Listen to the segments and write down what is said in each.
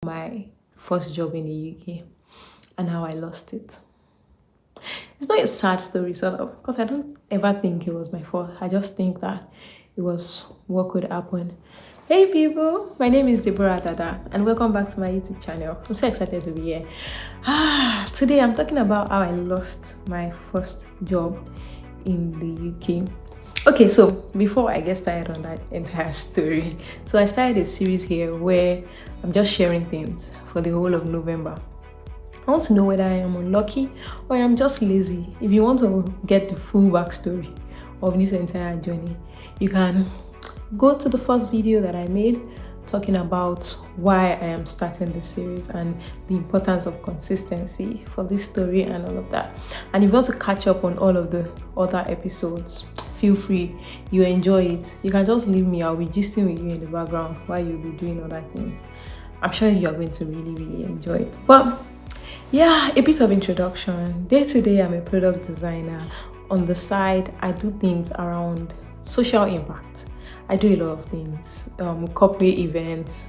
my first job in the UK and how I lost it. It's not a sad story, sort of, because I don't ever think it was my fault. I just think that it was what could happen. Hey people, my name is Deborah Dada, and welcome back to my YouTube channel. I'm so excited to be here. Today I'm talking about how I lost my first job in the UK. Okay, so before I get started on that entire story, so I started a series here where I'm just sharing things for the whole of November. I want to know whether I am unlucky or I am just lazy. If you want to get the full backstory of this entire journey, you can go to the first video that I made talking about why I am starting this series and the importance of consistency for this story and all of that. And if you want to catch up on all of the other episodes, feel free. You enjoy it, you can just leave me. I'll be gisting with you in the background while you'll be doing other things. I'm sure you are going to really enjoy it. But yeah, a bit of introduction. Day to day, I'm a product designer. On the side, I do things around social impact. I do a lot of things, corporate events,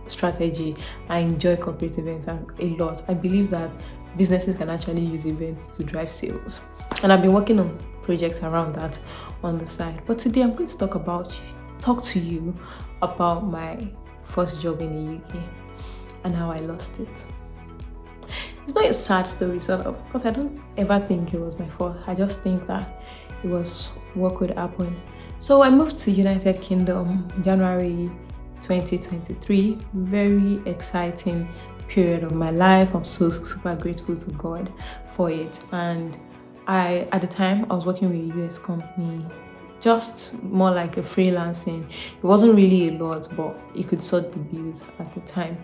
strategy. I enjoy corporate events a lot. I believe that businesses can actually use events to drive sales. And I've been working on projects around that on the side. But today I'm going to talk to you about my first job in the UK and how I lost it. It's not a sad story, sort of, because I don't ever think it was my fault. I just think that it was what could happen. So I moved to United Kingdom January 2023. Very exciting period of my life. I'm so super grateful to God for it. And at the time, I was working with a US company, just more like a freelancing. It wasn't really a lot, but it could sort the bills at the time.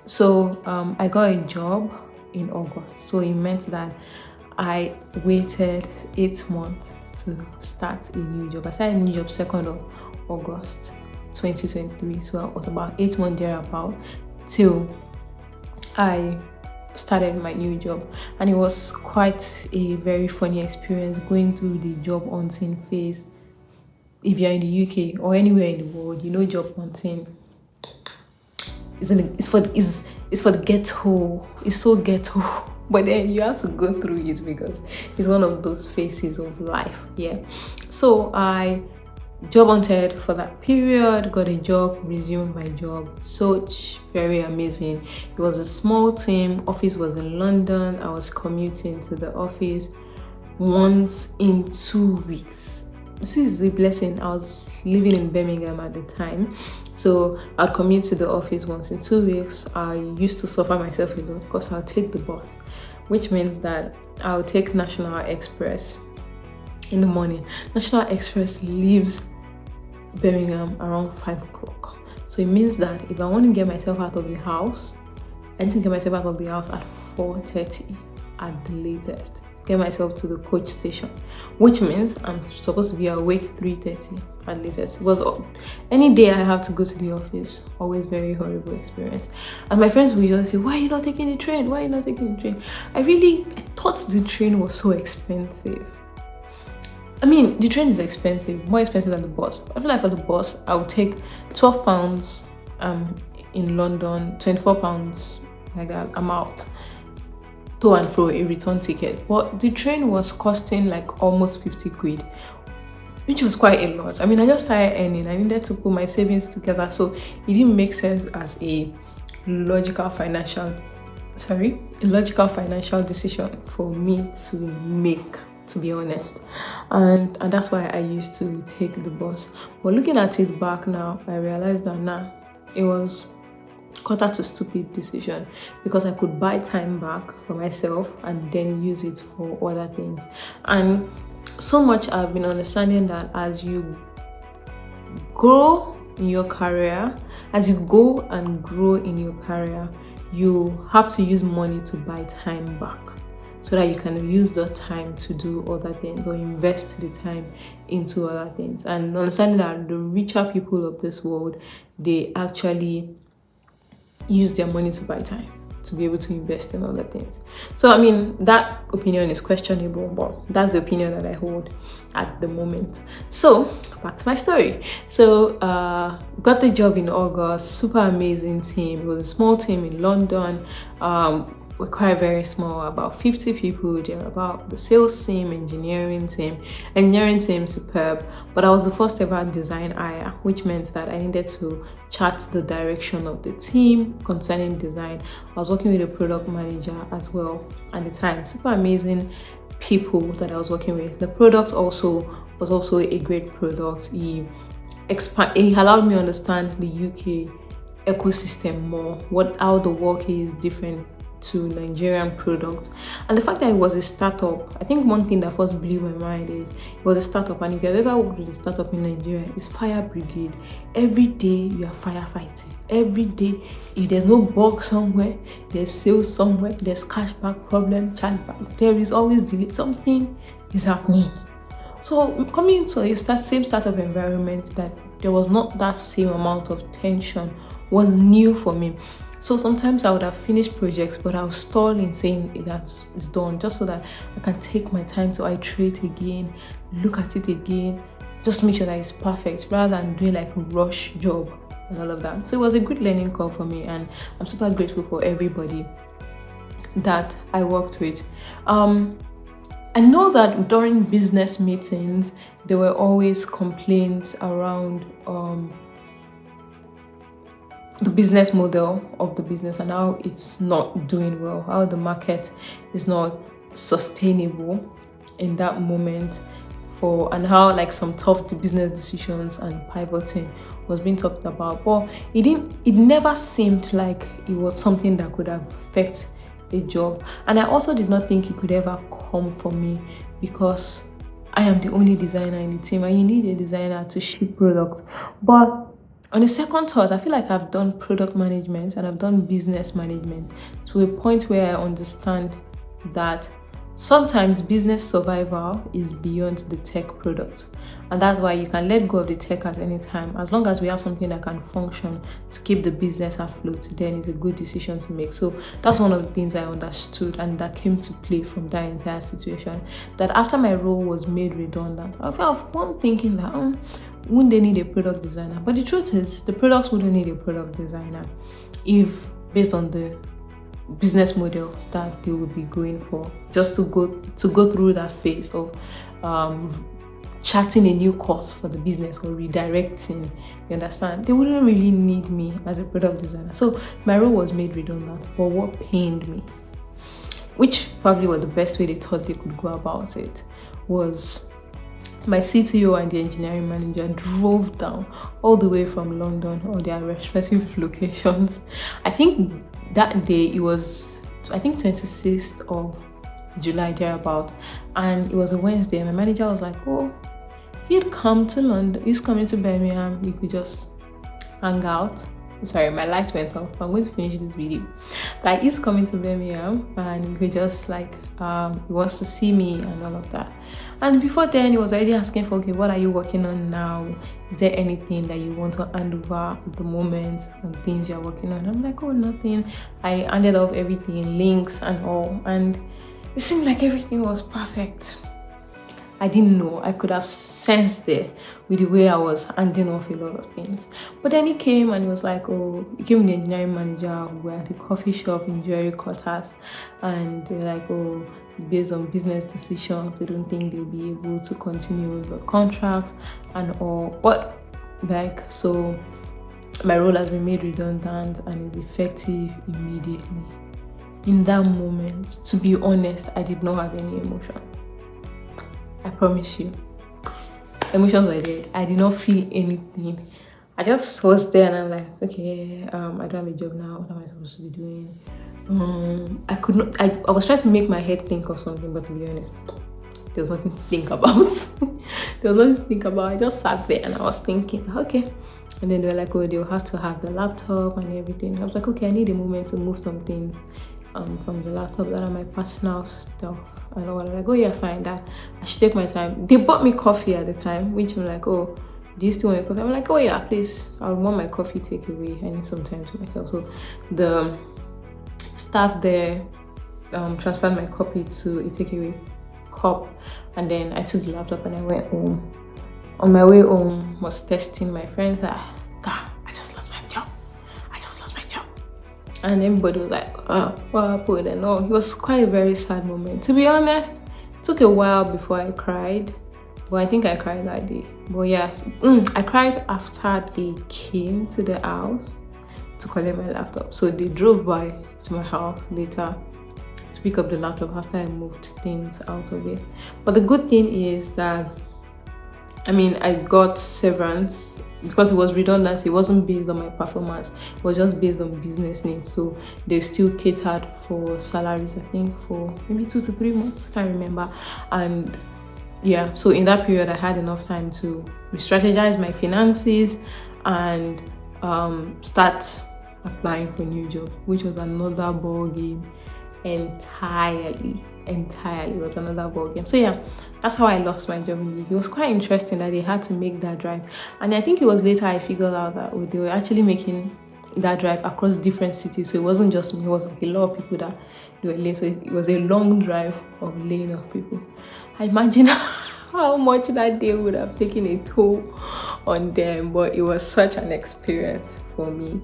So I got a job in August. So it meant that I waited 8 months to start a new job. I started a new job 2nd of August 2023. So it was about 8 months thereabout till I started my new job. And it was quite a very funny experience going through the job hunting phase. If you're in the UK or anywhere in the world, you know job hunting it's for the ghetto. It's so ghetto. But then you have to go through it because it's one of those phases of life. Yeah. So I job hunted for that period, got a job, resumed my job. Such very amazing. It was a small team. Office was in London. I was commuting to the office once in 2 weeks. This is a blessing. I was living in Birmingham at the time, so I'd commute to the office once in 2 weeks. I used to suffer myself a lot because I'll take the bus, which means that I'll take National Express in the morning. National Express leaves Birmingham around 5 o'clock. So it means that if I want to get myself out of the house, I need to get myself out of the house at 4:30 at the latest. Get myself to the coach station, which means I'm supposed to be awake 3:30 at latest. Because any day I have to go to the office, always very horrible experience. And my friends will just say, why are you not taking the train? Why are you not taking the train? I thought the train was so expensive. I mean, the train is expensive, more expensive than the bus. I feel like for the bus, I would take £12 in London, £24 like that. I'm out. To and fro, a return ticket. But the train was costing like almost 50 quid, which was quite a lot. I mean, I just started earning. I needed to put my savings together, so it didn't make sense as a logical financial decision for me to make, to be honest. And that's why I used to take the bus. But looking at it back now, I realized that it was quite a stupid decision, because I could buy time back for myself and then use it for other things. And so much I've been understanding that as you grow in your career, as you go and grow in your career, you have to use money to buy time back so that you can use the time to do other things or invest the time into other things. And understanding that the richer people of this world, they actually use their money to buy time, to be able to invest in other things. So I mean, that opinion is questionable, but that's the opinion that I hold at the moment. So back to my story. So got the job in August. Super amazing team. It was a small team in London. We're quite very small, about 50 people. There were about the sales team, engineering team, superb. But I was the first ever design hire, which meant that I needed to chart the direction of the team concerning design. I was working with a product manager as well at the time. Super amazing people that I was working with. The product was also a great product. He allowed me to understand the UK ecosystem more, how the work is different to Nigerian products, and the fact that it was a startup. I think one thing that first blew my mind is it was a startup, and if you've ever worked with a startup in Nigeria, it's fire brigade. Every day you are firefighting. Every day, if there's no bug somewhere, there's sales somewhere, there's cashback problem, chargeback, there is always delay. Something is happening. So coming to a same startup environment that there was not that same amount of tension was new for me. So sometimes I would have finished projects, but I was stalling saying that it's done, just so that I can take my time to iterate again, look at it again, just make sure that it's perfect, rather than doing like a rush job and all of that. So it was a good learning curve for me, and I'm super grateful for everybody that I worked with. I know that during business meetings, there were always complaints around the business model of the business and how it's not doing well, how the market is not sustainable in that moment, and how like some tough business decisions and pivoting was being talked about. But it never seemed like it was something that could affect a job. And I also did not think it could ever come for me, because I am the only designer in the team, and you need a designer to ship products. But on a second thought, I feel like I've done product management and I've done business management to a point where I understand that sometimes business survival is beyond the tech product. And that's why you can let go of the tech at any time. As long as we have something that can function to keep the business afloat, then it's a good decision to make. So that's one of the things I understood, and that came to play from that entire situation. That after my role was made redundant, I felt one thinking that wouldn't they need a product designer? But the truth is, the products wouldn't need a product designer if, based on the business model that they would be going for, just to go through that phase of charting a new course for the business or redirecting, you understand, they wouldn't really need me as a product designer. So my role was made redundant. But what pained me, which probably was the best way they thought they could go about it, was my CTO and the engineering manager drove down all the way from London on their respective locations. I think that day it was, 26th of July, thereabout, and it was a Wednesday. My manager was like, oh, he'd come to London, he's coming to Birmingham, we could just hang out. Sorry, my light went off. I'm going to finish this video. Like, he's coming to Birmingham and we could just like he wants to see me and all of that. And before then, he was already asking for, okay, what are you working on now? Is there anything that you want to hand over at the moment and things you're working on? I'm like, oh, nothing. I handed off everything, links and all, and it seemed like everything was perfect. I didn't know. I could have sensed it with the way I was handing off a lot of things. But then he came and he was like, oh, he came with the engineering manager. We were at the coffee shop in Jerry Quarters, and they're like, oh, based on business decisions, they don't think they'll be able to continue the contract and all. But like, so my role has been made redundant and is effective immediately. In that moment, to be honest, I did not have any emotion. I promise you. Emotions were there. I did not feel anything. I just was there and I'm like, okay, I don't have a job now. What am I supposed to be doing? I could not. I was trying to make my head think of something, but to be honest, there was nothing to think about. There was nothing to think about. I just sat there and I was thinking, okay. And then they were like, oh, they'll have to have the laptop and everything. I was like, okay, I need a moment to move some things from the laptop that are my personal stuff. And I was like, oh yeah, fine, that I should take my time. They bought me coffee at the time, which I'm like, oh, do you still want your coffee? I'm like, oh yeah, please, I want my coffee takeaway. I need some time to myself. So the staff there transferred my copy to a takeaway cup, and then I took the laptop and I went home. On my way home, was texting my friends that, God, I just lost my job. I just lost my job. And everybody was like, what happened? And all. It was quite a very sad moment. To be honest, it took a while before I cried. But I think I cried that day. But yeah, I cried after they came to the house to collect my laptop. So they drove by to my house later to pick up the laptop after I moved things out of it. But the good thing is that, I got severance because it was redundancy. It wasn't based on my performance. It was just based on business needs. So they still catered for salaries, I think, for maybe 2 to 3 months. Can't remember. And yeah, so in that period, I had enough time to re-strategize my finances and start applying for new job, which was another ball game entirely. It was another ball game. So yeah, that's how I lost my job in the UK. It was quite interesting that they had to make that drive, and I think it was later I figured out that they were actually making that drive across different cities. So it wasn't just me, it was like a lot of people that they were late. So it was a long drive of lane of people. I imagine how much that day would have taken a toll on them, but it was such an experience for me.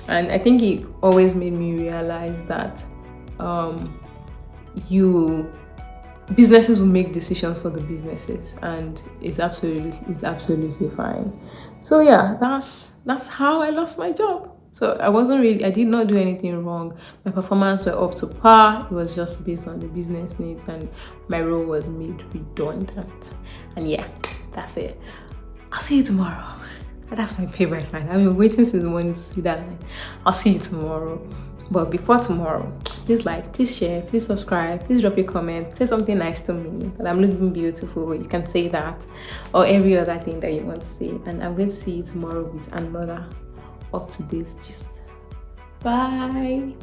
And I think it always made me realize that businesses will make decisions for the businesses, and it's absolutely fine. So yeah, that's how I lost my job. So I did not do anything wrong. My performance were up to par. It was just based on the business needs, and my role was made redundant. And yeah, that's it. I'll see you tomorrow. That's my favorite line. I've been waiting since morning to see that line. I'll see you tomorrow. But before tomorrow, please like, please share, please subscribe, please drop a comment, say something nice to me, that I'm looking beautiful. You can say that, or every other thing that you want to say. And I'm going to see you tomorrow with another up to date gist. Bye.